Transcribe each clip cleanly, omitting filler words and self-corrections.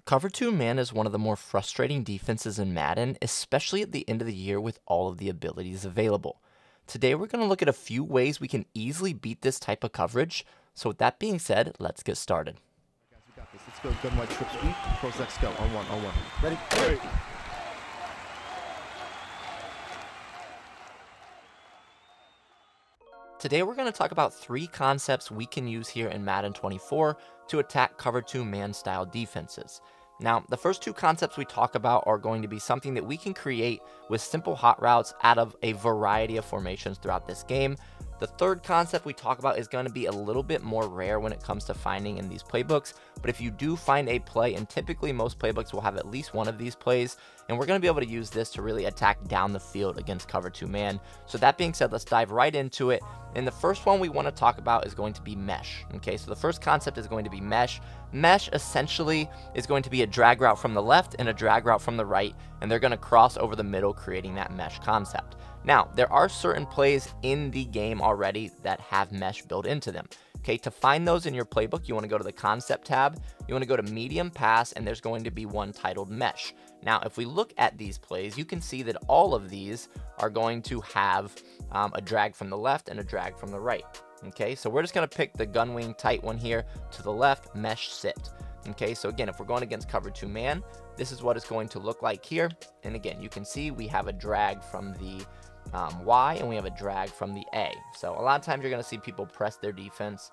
Cover 2 man is one of the more frustrating defenses in Madden, especially at the end of the year with all of the abilities available. Today we're going to look at a few ways we can easily beat this type of coverage. So with that being said, let's get started. Guys, we got this. Let's go. Gun white trip sweep. Close X go. On one. Ready? Ready. Today we're going to talk about 3 concepts we can use here in Madden 24 to attack Cover 2 man style defenses. Now, the first 2 concepts we talk about are going to be something that we can create with simple hot routes out of a variety of formations throughout this game. The third concept we talk about is going to be a little bit more rare when it comes to finding in these playbooks, but if you do find a play, and typically most playbooks will have at least one of these plays, and we're going to be able to use this to really attack down the field against Cover 2 man. So that being said, let's dive right into it. And the first one we want to talk about is going to be mesh. Okay, so the first concept is going to be mesh. Mesh essentially is going to be a drag route from the left and a drag route from the right, and they're going to cross over the middle, creating that mesh concept. Now, there are certain plays in the game already that have mesh built into them. Okay, to find those in your playbook, you want to go to the concept tab, you want to go to medium pass, and there's going to be one titled mesh. Now, if we look at these plays, you can see that all of these are going to have a drag from the left and a drag from the right. Okay, so we're just going to pick the gun wing tight one here to the left, mesh sit. Okay, so again, if we're going against Cover 2 man, this is what it's going to look like here. And again, you can see we have a drag from the Y and we have a drag from the A. So a lot of times you're going to see people press their defense,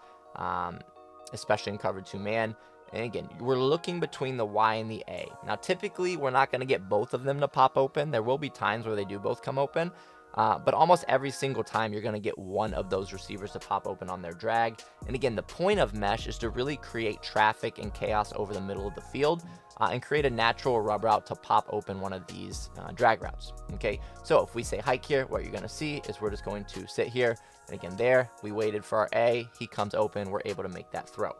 especially in Cover 2 man. And again, we're looking between the Y and the A. Now, typically, we're not going to get both of them to pop open. There will be times where they do both come open. But almost every single time, you're going to get one of those receivers to pop open on their drag. And again, the point of mesh is to really create traffic and chaos over the middle of the field and create a natural rub route to pop open one of these drag routes. Okay, so if we say hike here, what you're going to see is we're just going to sit here. And again, there, we waited for our A. He comes open. We're able to make that throw.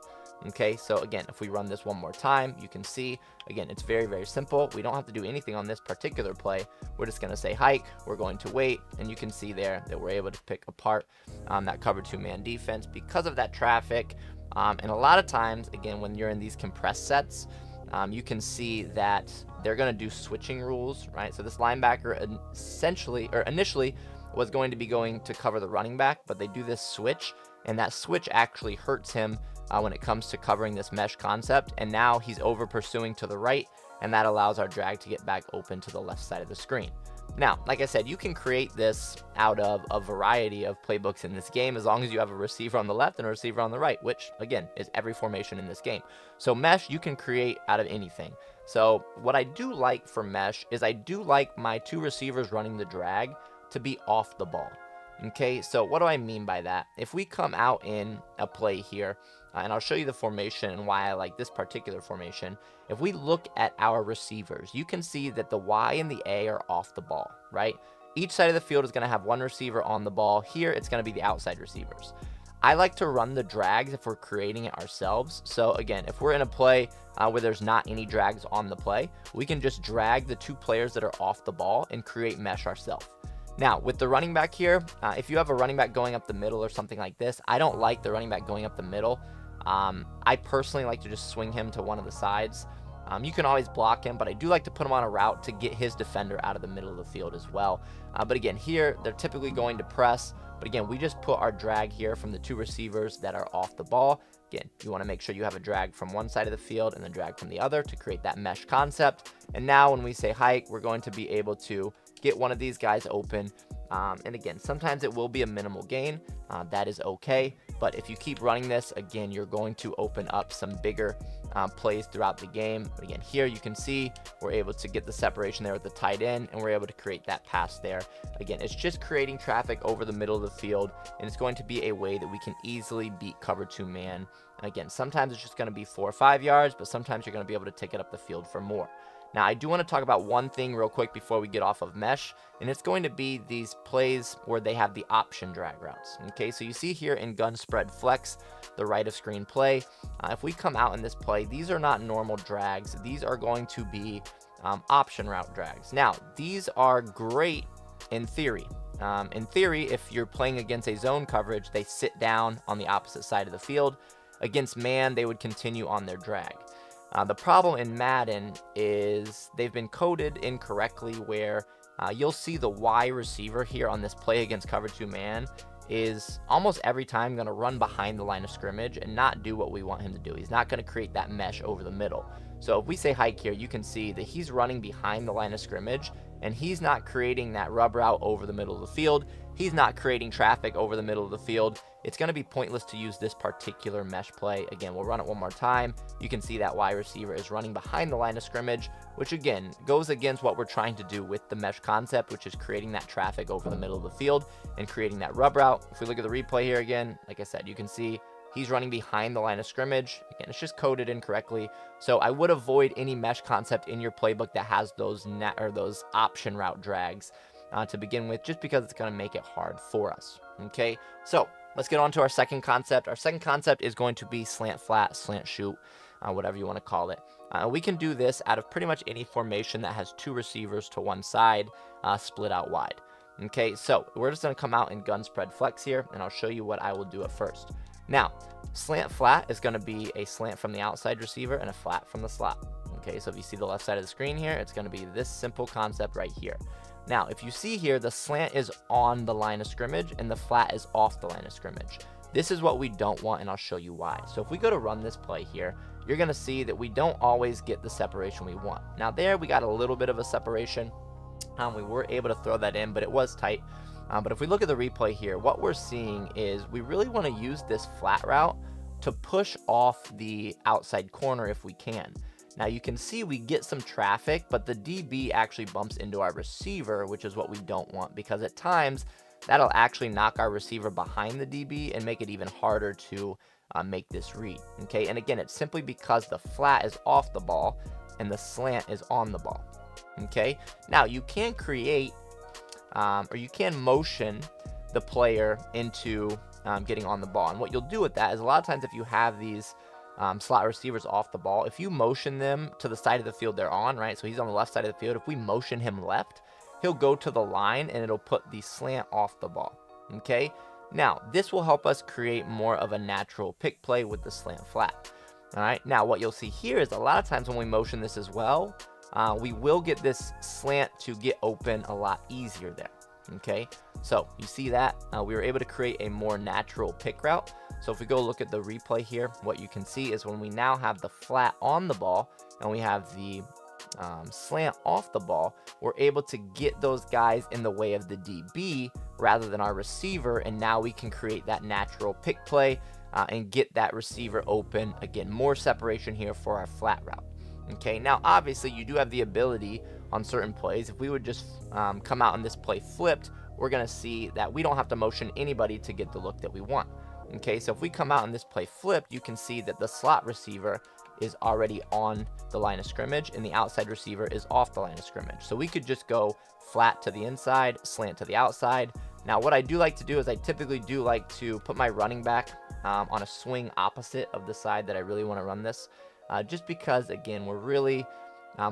Okay, so again, if we run this one more time, you can see, again, it's very, very simple. We don't have to do anything on this particular play. We're just going to say hike. We're going to wait. And you can see there that we're able to pick apart that Cover 2 man defense because of that traffic. And a lot of times, again, when you're in these compressed sets, you can see that they're going to do switching rules, right? So this linebacker initially was going to be going to cover the running back, but they do this switch, and that switch actually hurts him when it comes to covering this mesh concept. And now he's over pursuing to the right, and that allows our drag to get back open to the left side of the screen. Now, like I said, you can create this out of a variety of playbooks in this game as long as you have a receiver on the left and a receiver on the right, which again is every formation in this game. So mesh you can create out of anything. So what I do like for mesh is I do like my 2 receivers running the drag to be off the ball. Okay, so what do I mean by that? If we come out in a play here, and I'll show you the formation and why I like this particular formation. If we look at our receivers, you can see that the Y and the A are off the ball, right? Each side of the field is going to have one receiver on the ball. Here, it's going to be the outside receivers. I like to run the drags if we're creating it ourselves. So again, if we're in a play where there's not any drags on the play, we can just drag the 2 players that are off the ball and create mesh ourselves. Now, with the running back here, if you have a running back going up the middle or something like this, I don't like the running back going up the middle. I personally like to just swing him to one of the sides. You can always block him, but I do like to put him on a route to get his defender out of the middle of the field as well. But again, here, they're typically going to press. But again, we just put our drag here from the 2 receivers that are off the ball. Again, you want to make sure you have a drag from one side of the field and then drag from the other to create that mesh concept. And now when we say hike, we're going to be able to get one of these guys open. And again, sometimes it will be a minimal gain. That is okay. But if you keep running this, again, you're going to open up some bigger plays throughout the game. But again, here you can see we're able to get the separation there with the tight end, and we're able to create that pass there. Again, it's just creating traffic over the middle of the field, and it's going to be a way that we can easily beat Cover 2 man. Again, sometimes it's just going to be 4 or 5 yards, but sometimes you're going to be able to take it up the field for more. Now, I do want to talk about one thing real quick before we get off of mesh, and it's going to be these plays where they have the option drag routes. Okay, so you see here in gun spread flex, the right of screen play. If we come out in this play, these are not normal drags. These are going to be option route drags. Now, these are great in theory. In theory, if you're playing against a zone coverage, they sit down on the opposite side of the field. Against man, they would continue on their drag. The problem in Madden is they've been coded incorrectly where you'll see the Y receiver here on this play against cover 2 man is almost every time going to run behind the line of scrimmage and not do what we want him to do. He's not going to create that mesh over the middle. So if we say hike here, you can see that he's running behind the line of scrimmage and he's not creating that rub route over the middle of the field. He's not creating traffic over the middle of the field. It's going to be pointless to use this particular mesh play. Again, we'll run it one more time. You can see that Y receiver is running behind the line of scrimmage, which again goes against what we're trying to do with the mesh concept, which is creating that traffic over the middle of the field and creating that rub route. If we look at the replay here again, like I said, you can see he's running behind the line of scrimmage. Again, it's just coded incorrectly. So I would avoid any mesh concept in your playbook that has those those option route drags to begin with, just because it's going to make it hard for us. Okay, so let's get on to our second concept. Our second concept is going to be slant flat, slant shoot, whatever you want to call it. We can do this out of pretty much any formation that has 2 receivers to one side, split out wide. Okay, so we're just going to come out in gun spread flex here, and I'll show you what I will do at first. Now, slant flat is going to be a slant from the outside receiver and a flat from the slot. Okay, so if you see the left side of the screen here, it's going to be this simple concept right here. Now, if you see here, the slant is on the line of scrimmage and the flat is off the line of scrimmage. This is what we don't want, and I'll show you why. So if we go to run this play here, you're going to see that we don't always get the separation we want. Now there, we got a little bit of a separation. We were able to throw that in, but it was tight. But if we look at the replay here, what we're seeing is we really want to use this flat route to push off the outside corner if we can. Now you can see we get some traffic, but the DB actually bumps into our receiver, which is what we don't want, because at times that'll actually knock our receiver behind the DB and make it even harder to make this read. Okay, and again, it's simply because the flat is off the ball and the slant is on the ball. Okay, now you can create or you can motion the player into getting on the ball, and what you'll do with that is a lot of times if you have these slot receivers off the ball, if you motion them to the side of the field they're on, right? So he's on the left side of the field. If we motion him left, he'll go to the line and it'll put the slant off the ball. Okay, now this will help us create more of a natural pick play with the slant flat. All right, now what you'll see here is a lot of times when we motion this as well, we will get this slant to get open a lot easier there. Okay, so you see that we were able to create a more natural pick route. So if we go look at the replay here, what you can see is when we now have the flat on the ball and we have the slant off the ball, we're able to get those guys in the way of the DB rather than our receiver, and now we can create that natural pick play and get that receiver open. Again, more separation here for our flat route. Okay, now obviously you do have the ability on certain plays. If we would just come out on this play flipped, we're going to see that we don't have to motion anybody to get the look that we want. Okay, so if we come out on this play flipped, you can see that the slot receiver is already on the line of scrimmage and the outside receiver is off the line of scrimmage. So we could just go flat to the inside, slant to the outside. Now what I do like to do is I typically do like to put my running back on a swing opposite of the side that I really want to run this. Just because, again, we're really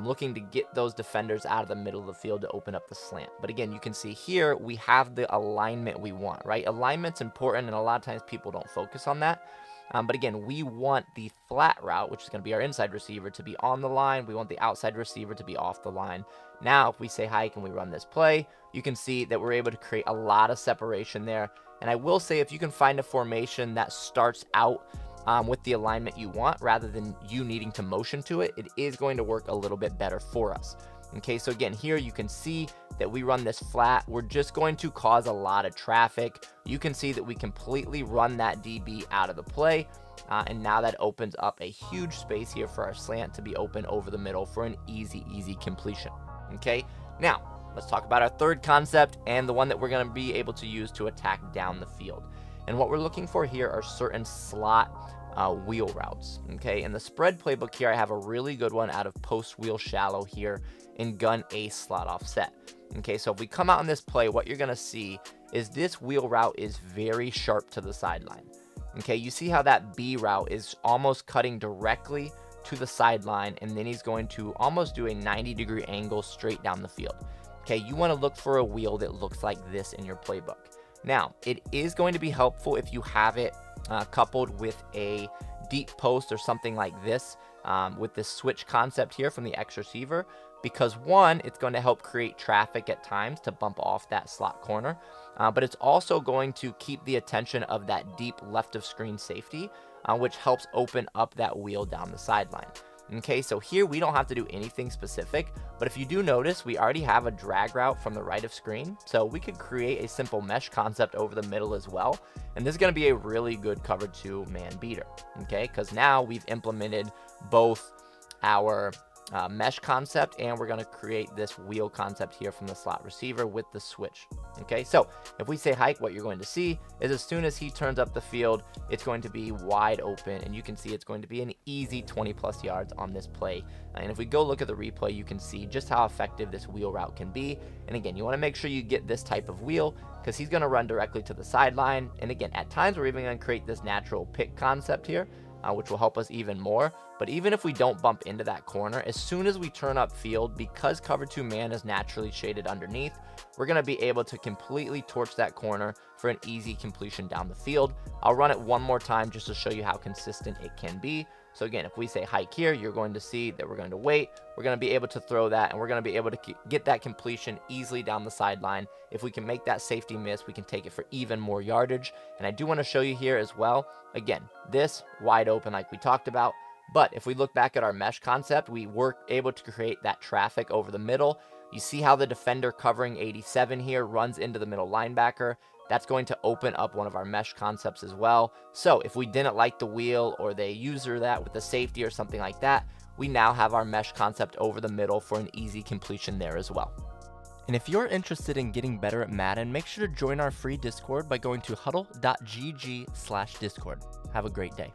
looking to get those defenders out of the middle of the field to open up the slant. But again, you can see here we have the alignment we want, right? Alignment's important, and a lot of times people don't focus on that. But again, we want the flat route, which is going to be our inside receiver, to be on the line. We want the outside receiver to be off the line. Now, if we say hike and we run this play, you can see that we're able to create a lot of separation there. And I will say, if you can find a formation that starts out with the alignment you want rather than you needing to motion to it, it is going to work a little bit better for us. Okay, so again, here you can see that we run this flat. We're just going to cause a lot of traffic. You can see that we completely run that DB out of the play. And now that opens up a huge space here for our slant to be open over the middle for an easy completion. Okay, now let's talk about our third concept and the one that we're going to be able to use to attack down the field. And what we're looking for here are certain slot wheel routes. Okay, in the spread playbook here, I have a really good one out of post wheel shallow here in gun ace slot offset. Okay, so if we come out on this play, what you're going to see is this wheel route is very sharp to the sideline. Okay, you see how that B route is almost cutting directly to the sideline, and then he's going to almost do a 90-degree angle straight down the field. Okay, you want to look for a wheel that looks like this in your playbook. Now, it is going to be helpful if you have it coupled with a deep post or something like this, with this switch concept here from the X receiver, because one, it's going to help create traffic at times to bump off that slot corner, but it's also going to keep the attention of that deep left of screen safety, which helps open up that wheel down the sideline. Okay, so here we don't have to do anything specific, but if you do notice, we already have a drag route from the right of screen, so we could create a simple mesh concept over the middle as well, and this is going to be a really good cover 2 man beater, okay, because now we've implemented both our mesh concept, and we're going to create this wheel concept here from the slot receiver with the switch. Okay, so if we say hike, what you're going to see is as soon as he turns up the field, it's going to be wide open, and you can see it's going to be an easy 20+ yards on this play. And if we go look at the replay, you can see just how effective this wheel route can be. And again, you want to make sure you get this type of wheel, because he's going to run directly to the sideline. And again, at times we're even going to create this natural pick concept here, which will help us even more. But even if we don't bump into that corner, as soon as we turn up field, because cover 2 man is naturally shaded underneath, we're going to be able to completely torch that corner for an easy completion down the field. I'll run it one more time just to show you how consistent it can be. So again, if we say hike here, you're going to see that we're going to wait. We're going to be able to throw that, and we're going to be able to get that completion easily down the sideline. If we can make that safety miss, we can take it for even more yardage. And I do want to show you here as well. Again, this wide open like we talked about. But if we look back at our mesh concept, we were able to create that traffic over the middle. You see how the defender covering 87 here runs into the middle linebacker. That's going to open up one of our mesh concepts as well. So if we didn't like the wheel, or they user that with the safety or something like that, we now have our mesh concept over the middle for an easy completion there as well. And if you're interested in getting better at Madden, make sure to join our free Discord by going to HuddleGG/Discord. Have a great day.